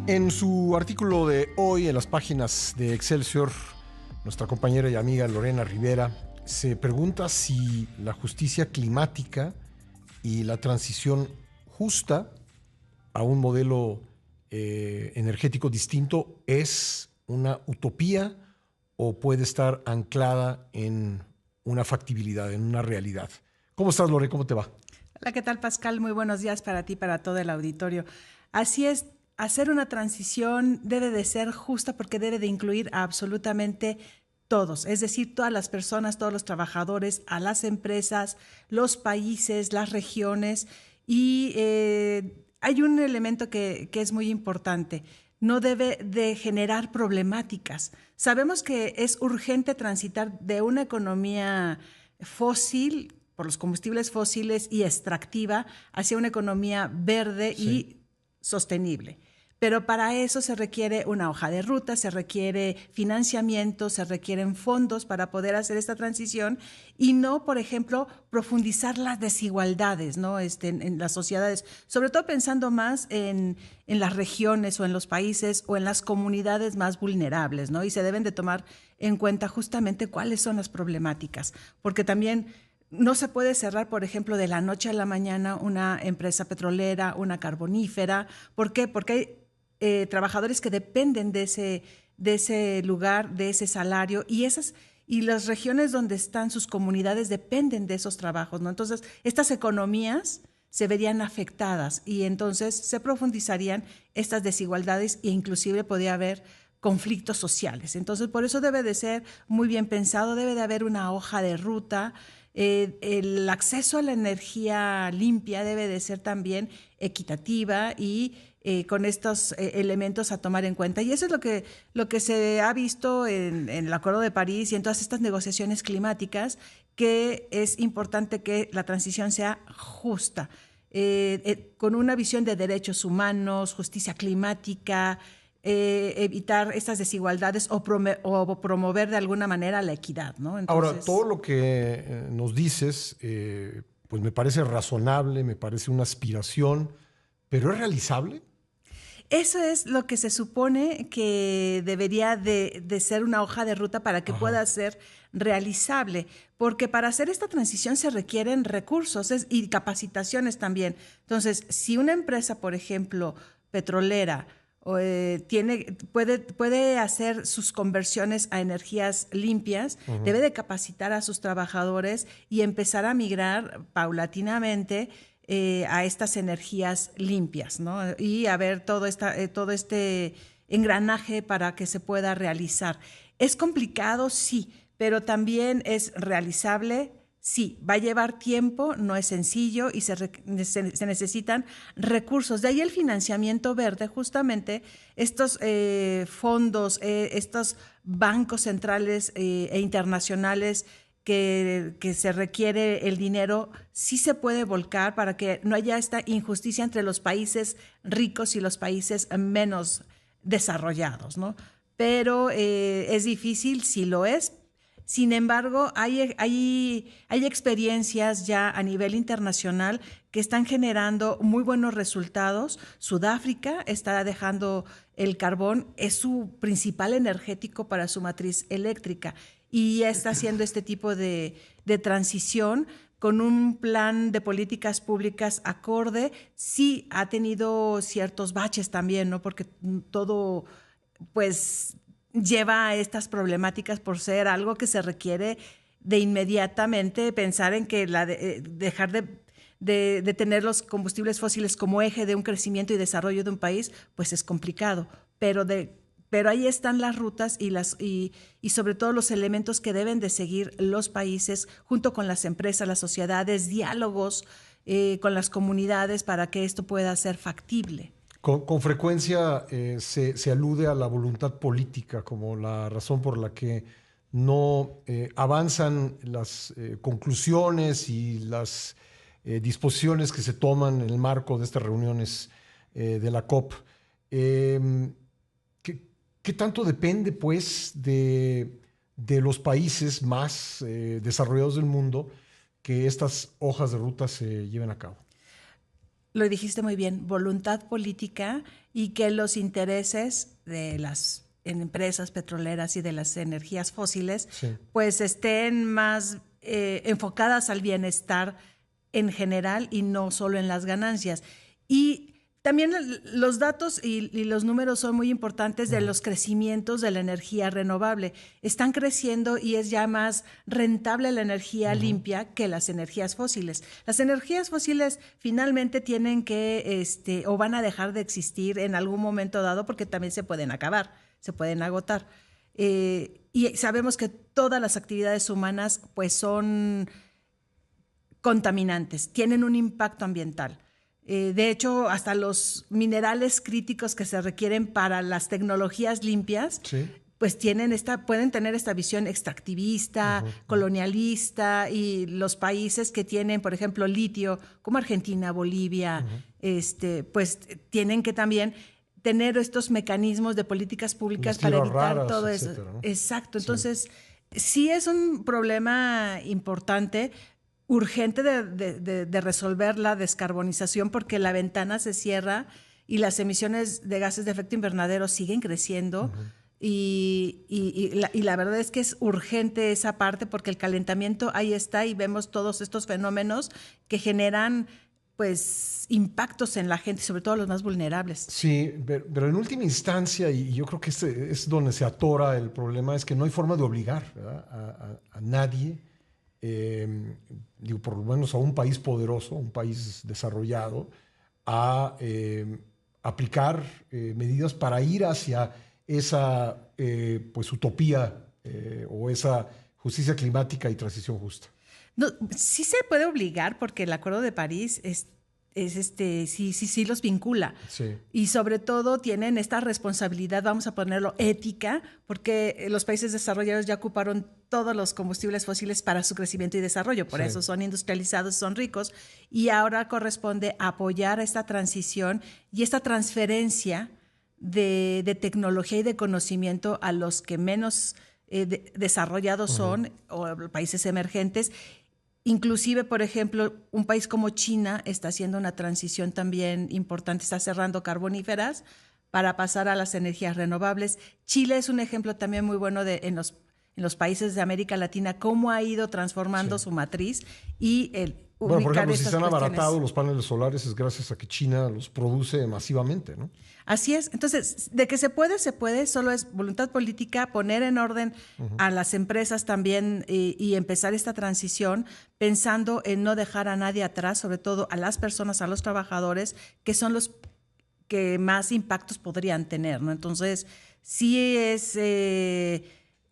En su artículo de hoy en las páginas de Excelsior, nuestra compañera y amiga Lorena Rivera se pregunta si la justicia climática y la transición justa a un modelo energético distinto es una utopía o puede estar anclada en una factibilidad, en una realidad. ¿Cómo estás, Lore? ¿Cómo te va? Hola, ¿qué tal, Pascal? Muy buenos días para ti, para todo el auditorio. Así es, hacer una transición debe de ser justa porque debe de incluir a absolutamente todos, es decir, todas las personas, todos los trabajadores, a las empresas, los países, las regiones. Y hay un elemento que es muy importante. No debe de generar problemáticas. Sabemos que es urgente transitar de una economía fósil por los combustibles fósiles y extractiva hacia una economía verde Sí. y sostenible. Pero para eso se requiere una hoja de ruta, se requiere financiamiento, se requieren fondos para poder hacer esta transición y no, por ejemplo, profundizar las desigualdades, ¿no? En las sociedades, sobre todo pensando más en las regiones o en los países o en las comunidades más vulnerables, ¿no? Y se deben de tomar en cuenta justamente cuáles son las problemáticas, porque también no se puede cerrar, por ejemplo, de la noche a la mañana una empresa petrolera, una carbonífera. ¿Por qué? Porque hay trabajadores que dependen de ese lugar, de ese salario, y las regiones donde están sus comunidades dependen de esos trabajos, ¿no? Entonces, estas economías se verían afectadas y entonces se profundizarían estas desigualdades e inclusive podría haber conflictos sociales. Entonces, por eso debe de ser muy bien pensado, debe de haber una hoja de ruta. El acceso a la energía limpia debe de ser también equitativa y con estos elementos a tomar en cuenta. Y eso es lo que se ha visto en el Acuerdo de París y en todas estas negociaciones climáticas, que es importante que la transición sea justa, con una visión de derechos humanos, justicia climática, evitar estas desigualdades o promover de alguna manera la equidad, ¿no? Ahora, todo Entonces, lo que nos dices, pues me parece razonable, me parece una aspiración, pero ¿es realizable? eso es lo que se supone que debería de ser una hoja de ruta para que Ajá. pueda ser realizable, porque para hacer esta transición se requieren recursos y capacitaciones también. Entonces, si una empresa, por ejemplo, petrolera, puede hacer sus conversiones a energías limpias, Ujú. debe de capacitar a sus trabajadores y empezar a migrar paulatinamente a estas energías limpias, ¿no? Y a ver todo este engranaje para que se pueda realizar. ¿Es complicado? Sí, pero también es realizable. Sí, va a llevar tiempo, no es sencillo y se necesitan recursos. De ahí el financiamiento verde, justamente estos fondos, estos bancos centrales e internacionales que se requiere el dinero, sí se puede volcar para que no haya esta injusticia entre los países ricos y los países menos desarrollados, ¿no? Pero es difícil, sí lo es. Sin embargo, hay experiencias ya a nivel internacional que están generando muy buenos resultados. Sudáfrica está dejando el carbón, es su principal energético para su matriz eléctrica y está haciendo este tipo de transición con un plan de políticas públicas acorde. Sí ha tenido ciertos baches también, ¿no? Porque todo, pues, lleva a estas problemáticas por ser algo que se requiere de inmediatamente pensar en que dejar de tener los combustibles fósiles como eje de un crecimiento y desarrollo de un país, pues es complicado. Pero ahí están las rutas y sobre todo los elementos que deben de seguir los países junto con las empresas, las sociedades, diálogos con las comunidades para que esto pueda ser factible. Con frecuencia se alude a la voluntad política como la razón por la que no avanzan las conclusiones y las disposiciones que se toman en el marco de estas reuniones de la COP. Eh, ¿qué, qué tanto depende, pues, de los países más desarrollados del mundo que estas hojas de ruta se lleven a cabo? lo dijiste muy bien, voluntad política y que los intereses de las empresas petroleras y de las energías fósiles pues estén más enfocadas al bienestar en general y no solo en las ganancias. Y también los datos y los números son muy importantes de los crecimientos de la energía renovable. Están creciendo y es ya más rentable la energía limpia que las energías fósiles. Las energías fósiles finalmente tienen que, o van a dejar de existir en algún momento dado porque también se pueden acabar, se pueden agotar. Y sabemos que todas las actividades humanas pues son contaminantes, tienen un impacto ambiental. De hecho, hasta los minerales críticos que se requieren para las tecnologías limpias, pues pueden tener esta visión extractivista, colonialista, y los países que tienen, por ejemplo, litio, como Argentina, Bolivia, pues tienen que también tener estos mecanismos de políticas públicas para evitar raras, todo eso. Etcétera, ¿no? Exacto. Entonces, sí es un problema importante, urgente de resolver la descarbonización, porque la ventana se cierra y las emisiones de gases de efecto invernadero siguen creciendo. Y la verdad es que es urgente esa parte, porque el calentamiento ahí está y vemos todos estos fenómenos que generan pues impactos en la gente, sobre todo los más vulnerables. Sí, pero en última instancia, y yo creo que es donde se atora el problema, es que no hay forma de obligar a nadie, digo, por lo menos a un país poderoso, un país desarrollado, a aplicar medidas para ir hacia esa pues utopía o esa justicia climática y transición justa. No, sí se puede obligar, porque el Acuerdo de París sí los vincula. Sí. Y sobre todo tienen esta responsabilidad, vamos a ponerlo, ética, porque los países desarrollados ya ocuparon todos los combustibles fósiles para su crecimiento y desarrollo, por eso son industrializados, son ricos, y ahora corresponde apoyar esta transición y esta transferencia de tecnología y de conocimiento a los que menos desarrollados son, o países emergentes. Inclusive, por ejemplo, un país como China está haciendo una transición también importante, está cerrando carboníferas para pasar a las energías renovables. Chile es un ejemplo también muy bueno en los países de América Latina, cómo ha ido transformando su matriz y por ejemplo, si se han abaratado los paneles solares es gracias a que China los produce masivamente, ¿no? Así es. Entonces, de que se puede, solo es voluntad política, poner en orden a las empresas también y empezar esta transición pensando en no dejar a nadie atrás, sobre todo a las personas, a los trabajadores, que son los que más impactos podrían tener, ¿no? Entonces, sí es...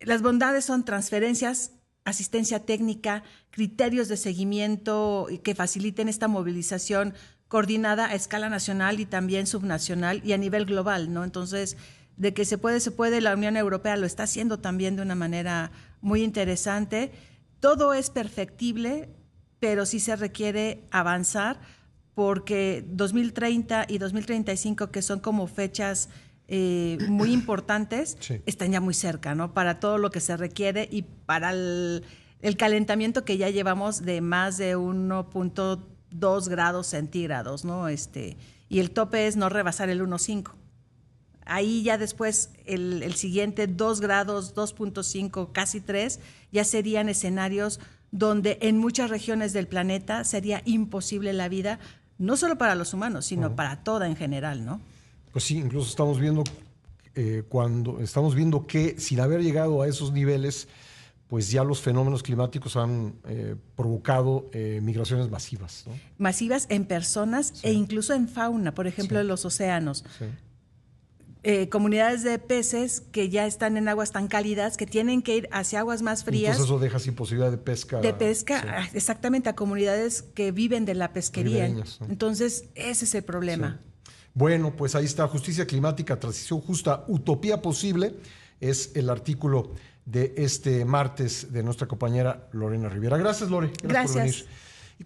las bondades son transferencias, asistencia técnica, criterios de seguimiento que faciliten esta movilización coordinada a escala nacional y también subnacional y a nivel global, ¿no? Entonces, de que se puede, la Unión Europea lo está haciendo también de una manera muy interesante. Todo es perfectible, pero sí se requiere avanzar, porque 2030 y 2035, que son como fechas muy importantes, están ya muy cerca, ¿no? Para todo lo que se requiere y para el calentamiento que ya llevamos de más de 1.2 grados centígrados, ¿no? Y el tope es no rebasar el 1.5. Ahí ya después el siguiente 2 grados, 2.5, casi 3, ya serían escenarios donde en muchas regiones del planeta sería imposible la vida, no solo para los humanos, sino para toda en general, ¿no? Pues sí, incluso estamos viendo que sin haber llegado a esos niveles, pues ya los fenómenos climáticos han provocado migraciones masivas, ¿no? Masivas en personas e incluso en fauna, por ejemplo, en los océanos. Comunidades de peces que ya están en aguas tan cálidas que tienen que ir hacia aguas más frías. Entonces eso deja sin posibilidad de pesca. De pesca, exactamente, a comunidades que viven de la pesquería. Ribereñas, ¿no? Entonces, ese es el problema. Sí. Bueno, pues ahí está, Justicia Climática, Transición Justa, Utopía Posible, es el artículo de este martes de nuestra compañera Lorena Rivera. Gracias, Lore. Gracias. Por venir.